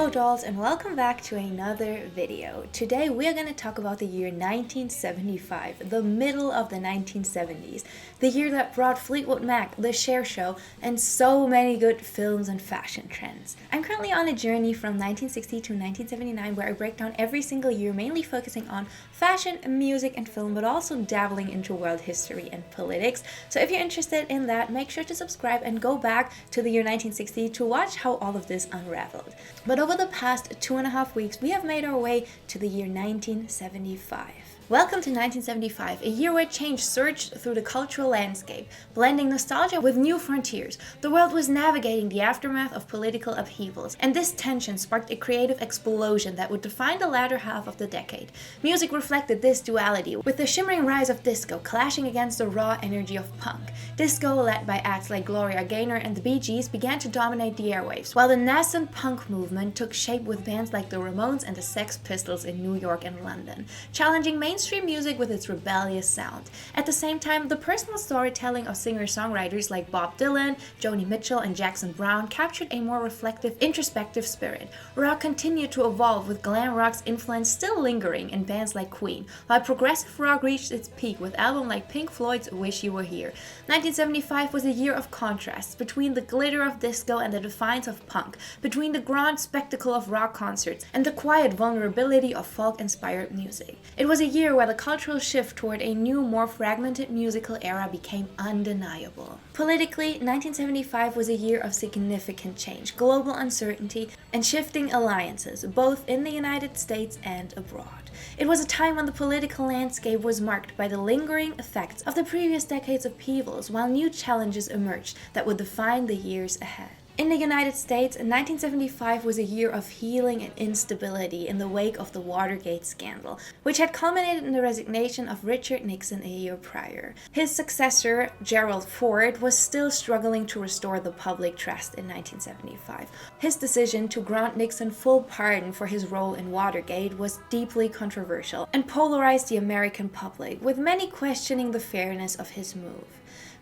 Hello dolls and welcome back to another video. Today we are going to talk about the year 1975, the middle of the 1970s, the year that brought Fleetwood Mac, The Cher Show, and so many good films and fashion trends. I'm currently on a journey from 1960 to 1979 where I break down every single year, mainly focusing on fashion, music, and film, but also dabbling into world history and politics. So if you're interested in that, make sure to subscribe and go back to the year 1960 to watch how all of this unraveled. But over the past 2.5 weeks, we have made our way to the year 1975. Welcome to 1975, a year where change surged through the cultural landscape, blending nostalgia with new frontiers. The world was navigating the aftermath of political upheavals, and this tension sparked a creative explosion that would define the latter half of the decade. Music reflected this duality, with the shimmering rise of disco clashing against the raw energy of punk. Disco, led by acts like Gloria Gaynor and the Bee Gees, began to dominate the airwaves, while the nascent punk movement took shape with bands like the Ramones and the Sex Pistols in New York and London, challenging mainstream music with its rebellious sound. At the same time, the personal storytelling of singer-songwriters like Bob Dylan, Joni Mitchell, and Jackson Browne captured a more reflective, introspective spirit. Rock continued to evolve, with glam rock's influence still lingering in bands like Queen, while progressive rock reached its peak with albums like Pink Floyd's Wish You Were Here. 1975 was a year of contrasts between the glitter of disco and the defiance of punk, between the grand spectacle of rock concerts and the quiet vulnerability of folk-inspired music. It was a year where the cultural shift toward a new, more fragmented musical era became undeniable. Politically, 1975 was a year of significant change, global uncertainty, and shifting alliances, both in the United States and abroad. It was a time when the political landscape was marked by the lingering effects of the previous decade's upheavals, while new challenges emerged that would define the years ahead. In the United States, 1975 was a year of healing and instability in the wake of the Watergate scandal, which had culminated in the resignation of Richard Nixon a year prior. His successor, Gerald Ford, was still struggling to restore the public trust in 1975. His decision to grant Nixon full pardon for his role in Watergate was deeply controversial and polarized the American public, with many questioning the fairness of his move.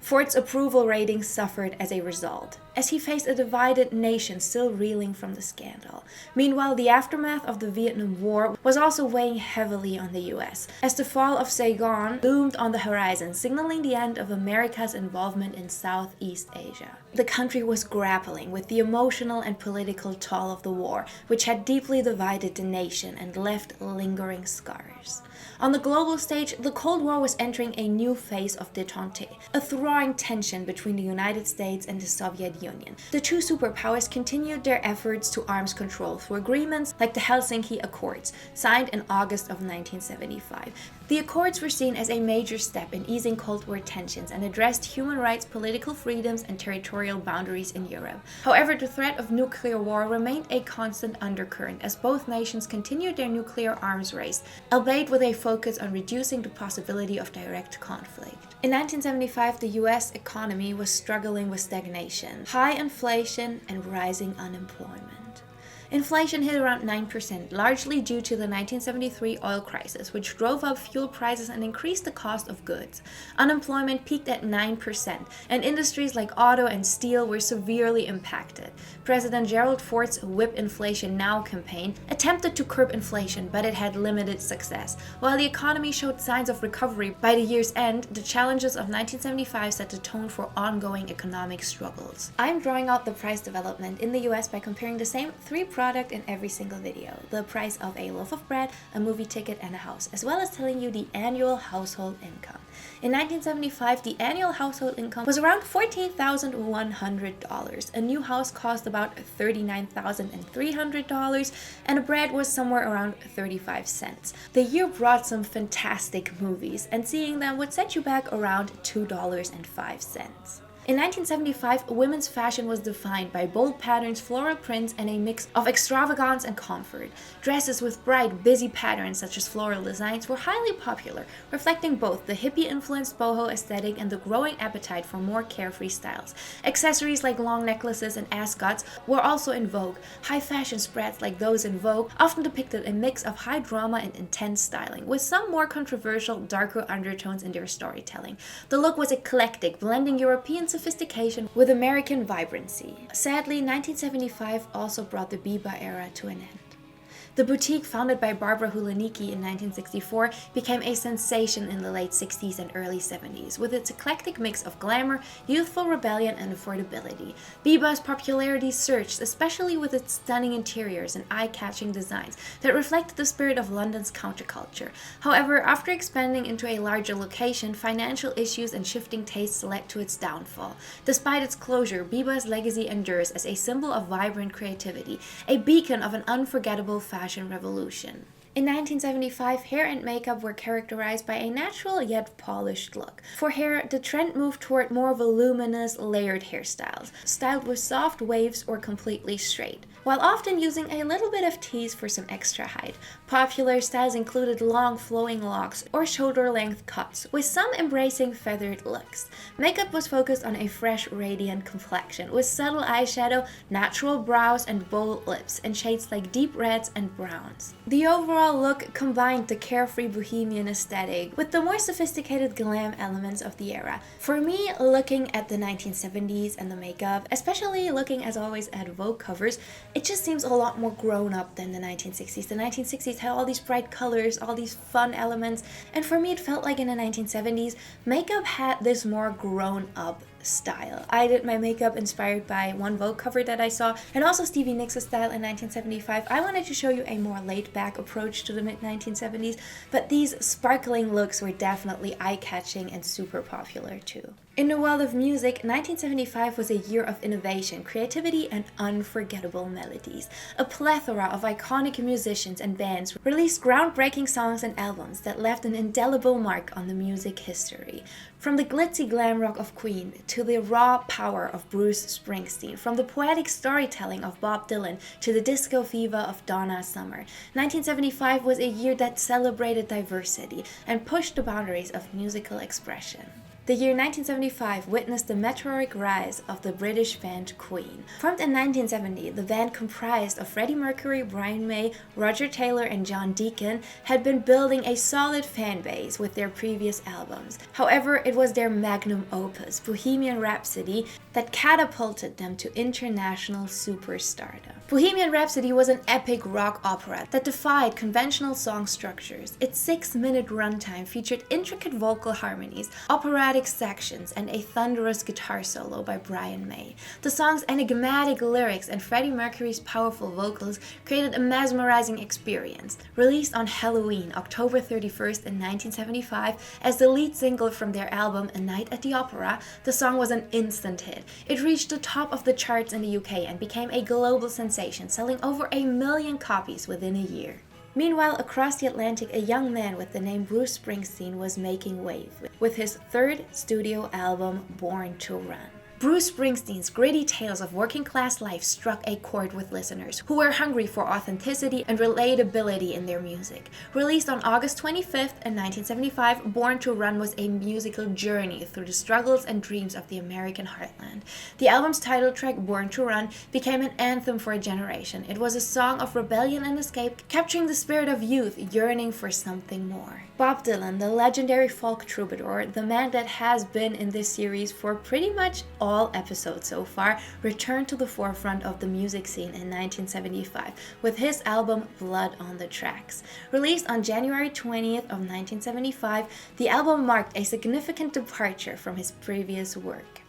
Ford's approval rating suffered as a result, as he faced a divided nation still reeling from the scandal. Meanwhile, the aftermath of the Vietnam War was also weighing heavily on the US, as the fall of Saigon loomed on the horizon, signaling the end of America's involvement in Southeast Asia. The country was grappling with the emotional and political toll of the war, which had deeply divided the nation and left lingering scars. On the global stage, the Cold War was entering a new phase of détente, a thawing tension between the United States and the Soviet Union. The two superpowers continued their efforts to arms control through agreements like the Helsinki Accords, signed in August of 1975. The Accords were seen as a major step in easing Cold War tensions and addressed human rights, political freedoms, and territorial boundaries in Europe. However, the threat of nuclear war remained a constant undercurrent as both nations continued their nuclear arms race, albeit with a focus on reducing the possibility of direct conflict. In 1975, the US economy was struggling with stagnation, high inflation, and rising unemployment. Inflation hit around 9%, largely due to the 1973 oil crisis, which drove up fuel prices and increased the cost of goods. Unemployment peaked at 9%, and industries like auto and steel were severely impacted. President Gerald Ford's Whip Inflation Now campaign attempted to curb inflation, but it had limited success. While the economy showed signs of recovery by the year's end, the challenges of 1975 set the tone for ongoing economic struggles. I'm drawing out the price development in the US by comparing the same three product in every single video: the price of a loaf of bread, a movie ticket, and a house, as well as telling you the annual household income. In 1975, the annual household income was around $14,100. A new house cost about $39,300, and a bread was somewhere around 35 cents. The year brought some fantastic movies, and seeing them would set you back around $2.05. In 1975, women's fashion was defined by bold patterns, floral prints, and a mix of extravagance and comfort. Dresses with bright, busy patterns such as floral designs were highly popular, reflecting both the hippie-influenced boho aesthetic and the growing appetite for more carefree styles. Accessories like long necklaces and ascots were also in vogue. High-fashion spreads like those in Vogue often depicted a mix of high drama and intense styling, with some more controversial, darker undertones in their storytelling. The look was eclectic, blending European sophistication with American vibrancy. Sadly, 1975 also brought the bebop era to an end. The boutique, founded by Barbara Huleniki in 1964, became a sensation in the late 60s and early 70s, with its eclectic mix of glamour, youthful rebellion, and affordability. Bebop's popularity surged, especially with its stunning interiors and eye-catching designs that reflected the spirit of London's counterculture. However, after expanding into a larger location, financial issues and shifting tastes led to its downfall. Despite its closure, Bebop's legacy endures as a symbol of vibrant creativity, a beacon of an unforgettable fashion revolution. In 1975, hair and makeup were characterized by a natural yet polished look. For hair, the trend moved toward more voluminous, layered hairstyles, styled with soft waves or completely straight, while often using a little bit of tease for some extra height. Popular styles included long flowing locks or shoulder-length cuts, with some embracing feathered looks. Makeup was focused on a fresh, radiant complexion, with subtle eyeshadow, natural brows, and bold lips, and shades like deep reds and browns. The overall look combined the carefree bohemian aesthetic with the more sophisticated glam elements of the era. For me, looking at the 1970s and the makeup, especially looking as always at Vogue covers, it just seems a lot more grown up than the 1960s. The 1960s had all these bright colors, all these fun elements, and for me it felt like in the 1970s, makeup had this more grown up style. I did my makeup inspired by one Vogue cover that I saw, and also Stevie Nicks' style in 1975. I wanted to show you a more laid-back approach to the mid-1970s, but these sparkling looks were definitely eye-catching and super popular too. In the world of music, 1975 was a year of innovation, creativity, and unforgettable melodies. A plethora of iconic musicians and bands released groundbreaking songs and albums that left an indelible mark on the music history. From the glitzy glam rock of Queen to the raw power of Bruce Springsteen, from the poetic storytelling of Bob Dylan to the disco fever of Donna Summer, 1975 was a year that celebrated diversity and pushed the boundaries of musical expression. The year 1975 witnessed the meteoric rise of the British band Queen. Formed in 1970, the band, comprised of Freddie Mercury, Brian May, Roger Taylor, and John Deacon, had been building a solid fan base with their previous albums. However, it was their magnum opus, Bohemian Rhapsody, that catapulted them to international superstardom. Bohemian Rhapsody was an epic rock opera that defied conventional song structures. Its 6-minute runtime featured intricate vocal harmonies, operatic sections, and a thunderous guitar solo by Brian May. The song's enigmatic lyrics and Freddie Mercury's powerful vocals created a mesmerizing experience. Released on Halloween, October 31st in 1975, as the lead single from their album A Night at the Opera, the song was an instant hit. It reached the top of the charts in the UK and became a global sensation, selling over 1 million copies within a year. Meanwhile, across the Atlantic, a young man with the name Bruce Springsteen was making waves with his third studio album, Born to Run. Bruce Springsteen's gritty tales of working-class life struck a chord with listeners who were hungry for authenticity and relatability in their music. Released on August 25th in 1975, Born to Run was a musical journey through the struggles and dreams of the American heartland. The album's title track, Born to Run, became an anthem for a generation. It was a song of rebellion and escape, capturing the spirit of youth yearning for something more. Bob Dylan, the legendary folk troubadour, the man that has been in this series for pretty much all episodes so far, returned to the forefront of the music scene in 1975 with his album Blood on the Tracks. Released on January 20th of 1975, the album marked a significant departure from his previous work.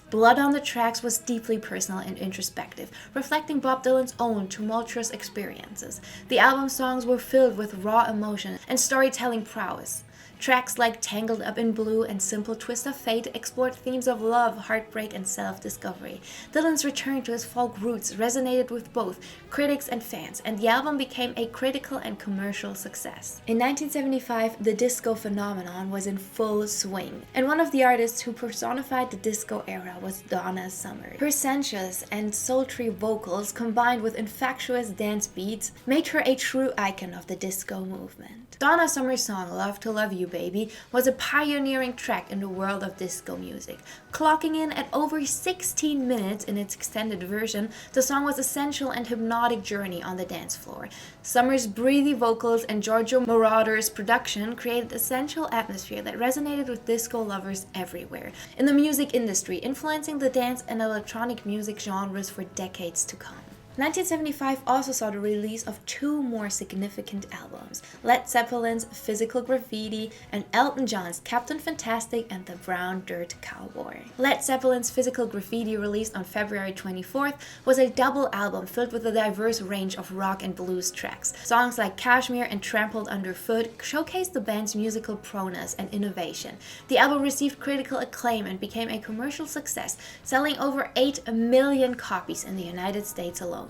Blood on the Tracks was deeply personal and introspective, reflecting Bob Dylan's own tumultuous experiences. The album's songs were filled with raw emotion and storytelling prowess. Tracks like Tangled Up in Blue and Simple Twist of Fate explored themes of love, heartbreak, and self-discovery. Dylan's return to his folk roots resonated with both critics and fans, and the album became a critical and commercial success. In 1975, the disco phenomenon was in full swing, and one of the artists who personified the disco era was Donna Summer. Her sensuous and sultry vocals, combined with infectious dance beats, made her a true icon of the disco movement. Donna Summer's song Love to Love You Baby was a pioneering track in the world of disco music. Clocking in at over 16 minutes in its extended version, the song was essential and hypnotic journey on the dance floor. Summer's breathy vocals and Giorgio Moroder's production created a sensual atmosphere that resonated with disco lovers everywhere in the music industry, influencing the dance and electronic music genres for decades to come. 1975 also saw the release of two more significant albums, Led Zeppelin's Physical Graffiti and Elton John's Captain Fantastic and the Brown Dirt Cowboy. Led Zeppelin's Physical Graffiti, released on February 24th, was a double album filled with a diverse range of rock and blues tracks. Songs like Kashmir and Trampled Underfoot showcased the band's musical prowess and innovation. The album received critical acclaim and became a commercial success, selling over 8 million copies in the United States alone.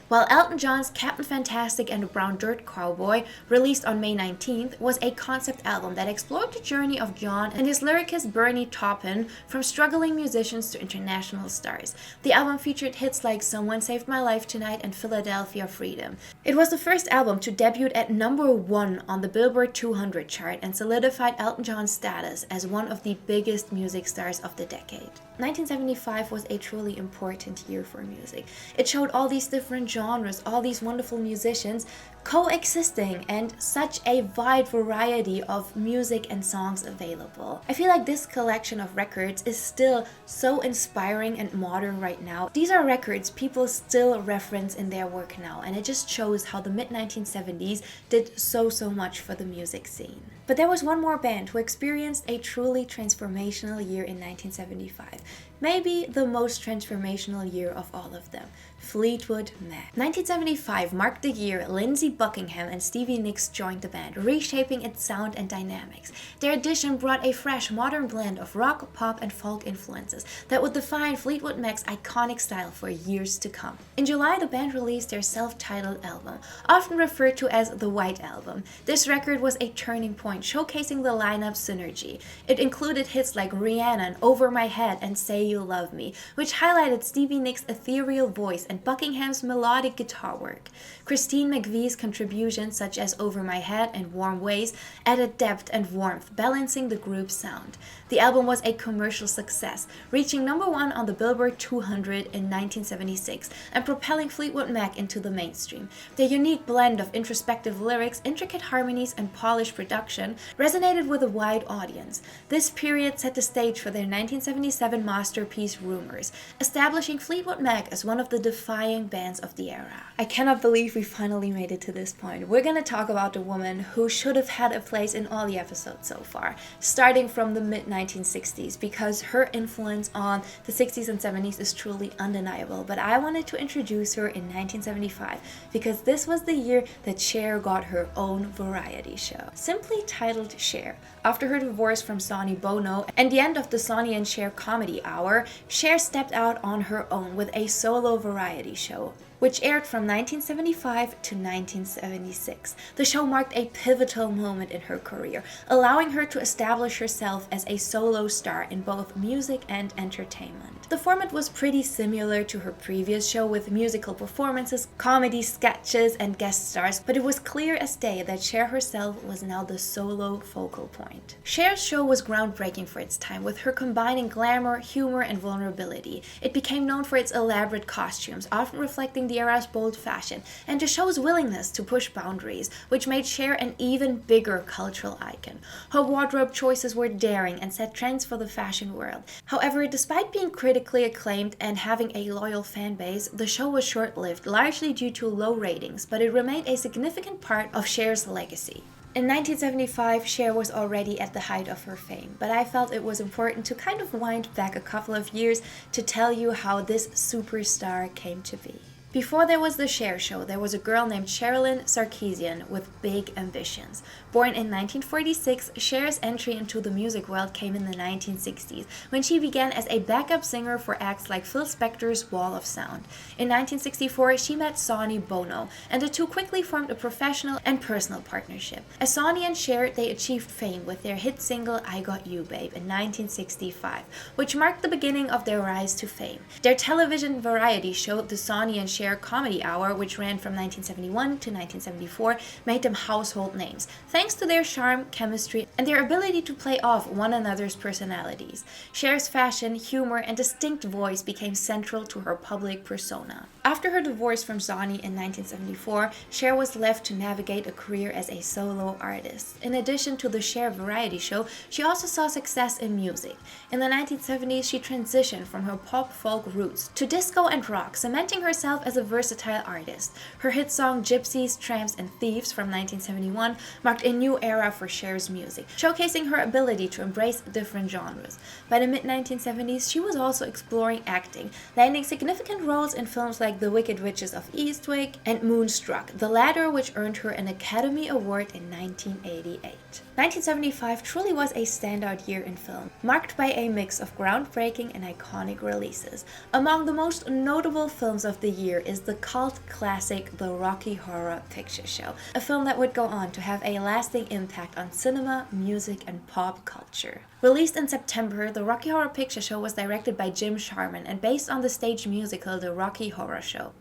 While Elton John's Captain Fantastic and the Brown Dirt Cowboy, released on May 19th, was a concept album that explored the journey of John and his lyricist Bernie Taupin from struggling musicians to international stars. The album featured hits like Someone Saved My Life Tonight and Philadelphia Freedom. It was the first album to debut at #1 on the Billboard 200 chart and solidified Elton John's status as one of the biggest music stars of the decade. 1975 was a truly important year for music. It showed all these different genres, all these wonderful musicians coexisting, and such a wide variety of music and songs available. I feel like this collection of records is still so inspiring and modern right now. These are records people still reference in their work now, and it just shows how the mid-1970s did so much for the music scene. But there was one more band who experienced a truly transformational year in 1975. Maybe the most transformational year of all of them, Fleetwood Mac. 1975 marked the year Lindsey Buckingham and Stevie Nicks joined the band, reshaping its sound and dynamics. Their addition brought a fresh, modern blend of rock, pop, and folk influences that would define Fleetwood Mac's iconic style for years to come. In July, the band released their self-titled album, often referred to as the White Album. This record was a turning point, showcasing the lineup's synergy. It included hits like Rhiannon, Over My Head, and Say You Love Me, which highlighted Stevie Nicks' ethereal voice and Buckingham's melodic guitar work. Christine McVie's contributions, such as Over My Head and Warm Ways, added depth and warmth, balancing the group's sound. The album was a commercial success, reaching #1 on the Billboard 200 in 1976 and propelling Fleetwood Mac into the mainstream. Their unique blend of introspective lyrics, intricate harmonies, and polished production resonated with a wide audience. This period set the stage for their 1977 masterpiece Rumors, establishing Fleetwood Mac as one of the defining bands of the era. I cannot believe we finally made it to this point. We're gonna talk about the woman who should have had a place in all the episodes so far, starting from the mid-1960s, because her influence on the 60s and 70s is truly undeniable. But I wanted to introduce her in 1975 because this was the year that Cher got her own variety show, simply titled Cher. After her divorce from Sonny Bono and the end of the Sonny and Cher comedy hour, Cher stepped out on her own with a solo variety show, which aired from 1975 to 1976. The show marked a pivotal moment in her career, allowing her to establish herself as a solo star in both music and entertainment. The format was pretty similar to her previous show, with musical performances, comedy sketches, and guest stars, but it was clear as day that Cher herself was now the solo focal point. Cher's show was groundbreaking for its time, with her combining glamour, humor, and vulnerability. It became known for its elaborate costumes, often reflecting the era's bold fashion, and the show's willingness to push boundaries, which made Cher an even bigger cultural icon. Her wardrobe choices were daring and set trends for the fashion world. However, despite being critically acclaimed and having a loyal fan base, the show was short-lived, largely due to low ratings, but it remained a significant part of Cher's legacy. In 1975, Cher was already at the height of her fame, but I felt it was important to kind of wind back a couple of years to tell you how this superstar came to be. Before there was the Cher Show, there was a girl named Sherilyn Sarkisian with big ambitions. Born in 1946, Cher's entry into the music world came in the 1960s, when she began as a backup singer for acts like Phil Spector's Wall of Sound. In 1964, she met Sonny Bono, and the two quickly formed a professional and personal partnership. As Sonny and Cher, they achieved fame with their hit single I Got You Babe in 1965, which marked the beginning of their rise to fame. Their television variety show, The Sonny and Cher Cher Comedy Hour, which ran from 1971 to 1974, made them household names, thanks to their charm, chemistry, and their ability to play off one another's personalities. Cher's fashion, humor, and distinct voice became central to her public persona. After her divorce from Sonny in 1974, Cher was left to navigate a career as a solo artist. In addition to the Cher variety show, she also saw success in music. In the 1970s, she transitioned from her pop-folk roots to disco and rock, cementing herself as a versatile artist. Her hit song Gypsies, Tramps, and Thieves from 1971 marked a new era for Cher's music, showcasing her ability to embrace different genres. By the mid-1970s, she was also exploring acting, landing significant roles in films like The Wicked Witches of Eastwick and Moonstruck, the latter which earned her an Academy Award in 1988. 1975 truly was a standout year in film, marked by a mix of groundbreaking and iconic releases. Among the most notable films of the year is the cult classic The Rocky Horror Picture Show, a film that would go on to have a lasting impact on cinema, music, and pop culture. Released in September, The Rocky Horror Picture Show was directed by Jim Sharman and based on the stage musical The Rocky Horror Show.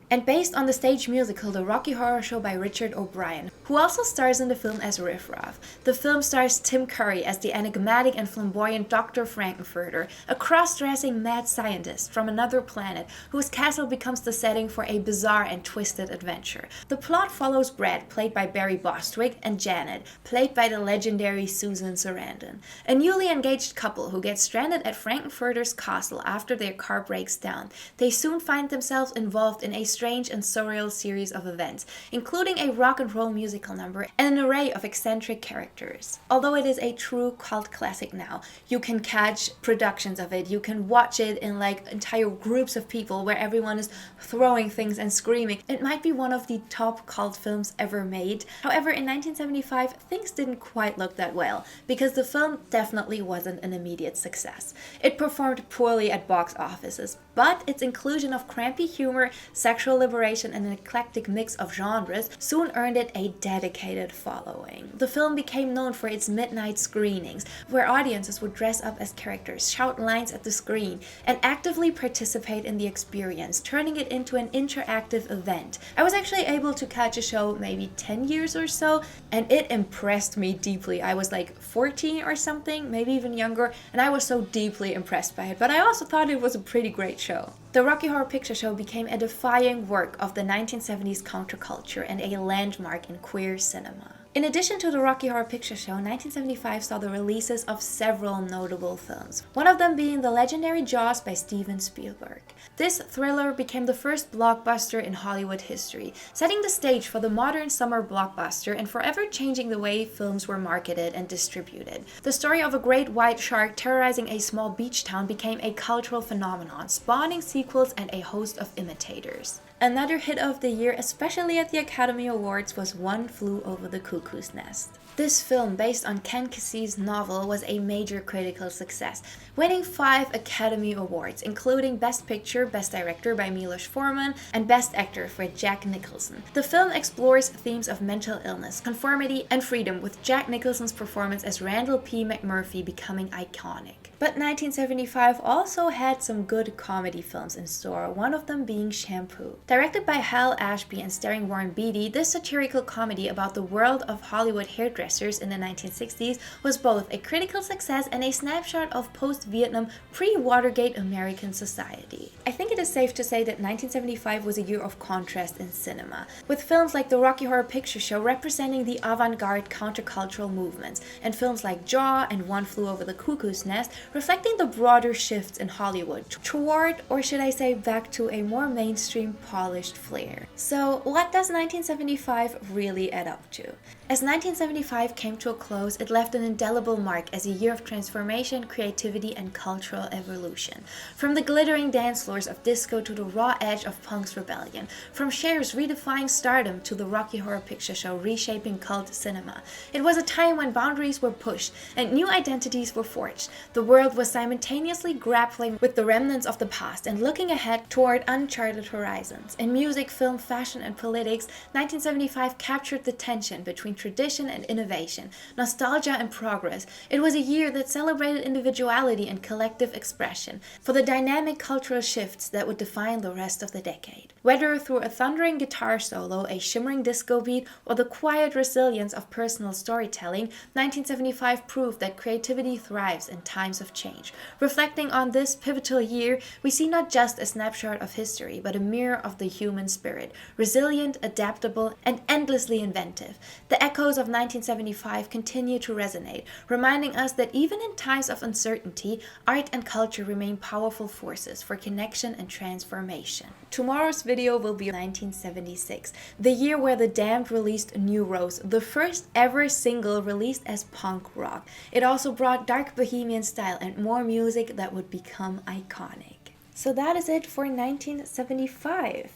By Richard O'Brien, who also stars in the film as Riff Raff. The film stars Tim Curry as the enigmatic and flamboyant Dr. Frankenfurter, a cross-dressing mad scientist from another planet whose castle becomes the setting for a bizarre and twisted adventure. The plot follows Brad, played by Barry Bostwick, and Janet, played by the legendary Susan Sarandon, a newly engaged couple who gets stranded at Frankenfurter's castle after their car breaks down. They soon find themselves involved in a strange and surreal series of events, including a rock and roll musical number and an array of eccentric characters. Although it is a true cult classic now, you can catch productions of it, you can watch it in like entire groups of people where everyone is throwing things and screaming. It might be one of the top cult films ever made. However, in 1975, things didn't quite look that well, because the film definitely wasn't an immediate success. It performed poorly at box offices, but its inclusion of crampy humor, sexual liberation, and an eclectic mix of genres soon earned it a dedicated following. The film became known for its midnight screenings, where audiences would dress up as characters, shout lines at the screen, and actively participate in the experience, turning it into an interactive event. I was actually able to catch a show maybe 10 years or so, and it impressed me deeply. I was like 14 or something, maybe even younger, and I was so deeply impressed by it, but I also thought it was a pretty great show. The Rocky Horror Picture Show became a defining work of the 1970s counterculture and a landmark in queer cinema. In addition to the Rocky Horror Picture Show, 1975 saw the releases of several notable films, one of them being the legendary Jaws by Steven Spielberg. This thriller became the first blockbuster in Hollywood history, setting the stage for the modern summer blockbuster and forever changing the way films were marketed and distributed. The story of a great white shark terrorizing a small beach town became a cultural phenomenon, spawning sequels and a host of imitators. Another hit of the year, especially at the Academy Awards, was One Flew Over the Cuckoo's Nest. This film, based on Ken Kesey's novel, was a major critical success, winning 5 Academy Awards, including Best Picture, Best Director by Milos Forman, and Best Actor for Jack Nicholson. The film explores themes of mental illness, conformity, and freedom, with Jack Nicholson's performance as Randall P. McMurphy becoming iconic. But 1975 also had some good comedy films in store, one of them being Shampoo. Directed by Hal Ashby and starring Warren Beatty, this satirical comedy about the world of Hollywood hairdressers in the 1960s was both a critical success and a snapshot of post-Vietnam, pre-Watergate American society. I think it is safe to say that 1975 was a year of contrast in cinema, with films like The Rocky Horror Picture Show representing the avant-garde countercultural movements, and films like Jaw and One Flew Over the Cuckoo's Nest reflecting the broader shifts in Hollywood toward, or should I say back to, a more mainstream polished flair. So what does 1975 really add up to? As 1975 came to a close, it left an indelible mark as a year of transformation, creativity, and cultural evolution. From the glittering dance floors of disco to the raw edge of punk's rebellion, from Cher's redefining stardom to the Rocky Horror Picture Show reshaping cult cinema. It was a time when boundaries were pushed and new identities were forged. The world was simultaneously grappling with the remnants of the past and looking ahead toward uncharted horizons. In music, film, fashion, and politics, 1975 captured the tension between celebrating tradition and innovation, nostalgia and progress. It was a year that celebrated individuality and collective expression for the dynamic cultural shifts that would define the rest of the decade. Whether through a thundering guitar solo, a shimmering disco beat, or the quiet resilience of personal storytelling, 1975 proved that creativity thrives in times of change. Reflecting on this pivotal year, we see not just a snapshot of history, but a mirror of the human spirit, resilient, adaptable, and endlessly inventive. The echoes of 1975 continue to resonate, reminding us that even in times of uncertainty, art and culture remain powerful forces for connection and transformation. Tomorrow's video will be 1976, the year where The Damned released New Rose, the first ever single released as punk rock. It also brought dark bohemian style and more music that would become iconic. So that is it for 1975.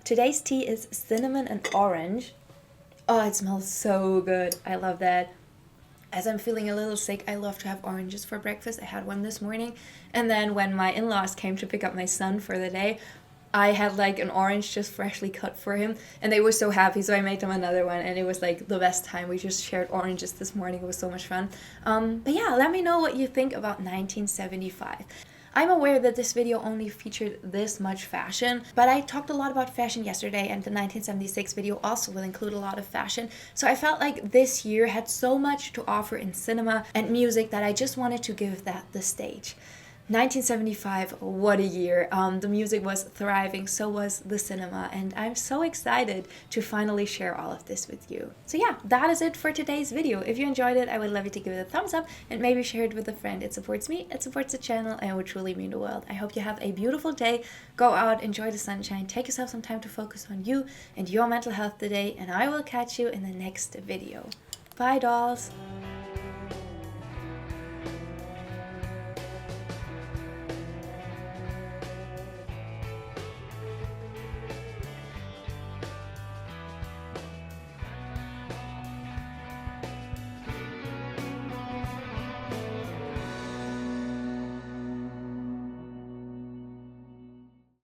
Today's tea is cinnamon and orange. Oh, it smells so good. I love that. As I'm feeling a little sick, I love to have oranges for breakfast. I had one this morning. And then when my in-laws came to pick up my son for the day, I had like an orange just freshly cut for him. And they were so happy, so I made them another one. And it was like the best time. We just shared oranges this morning. It was so much fun. But yeah, let me know what you think about 1975. I'm aware that this video only featured this much fashion, but I talked a lot about fashion yesterday, and the 1976 video also will include a lot of fashion. So I felt like this year had so much to offer in cinema and music that I just wanted to give that the stage. 1975, what a year. The music was thriving, so was the cinema, and I'm so excited to finally share all of this with you. So yeah, that is it for today's video. If you enjoyed it, I would love you to give it a thumbs up and maybe share it with a friend. It supports me, it supports the channel, and it would truly mean the world. I hope you have a beautiful day. Go out, enjoy the sunshine, take yourself some time to focus on you and your mental health today, and I will catch you in the next video. Bye, dolls!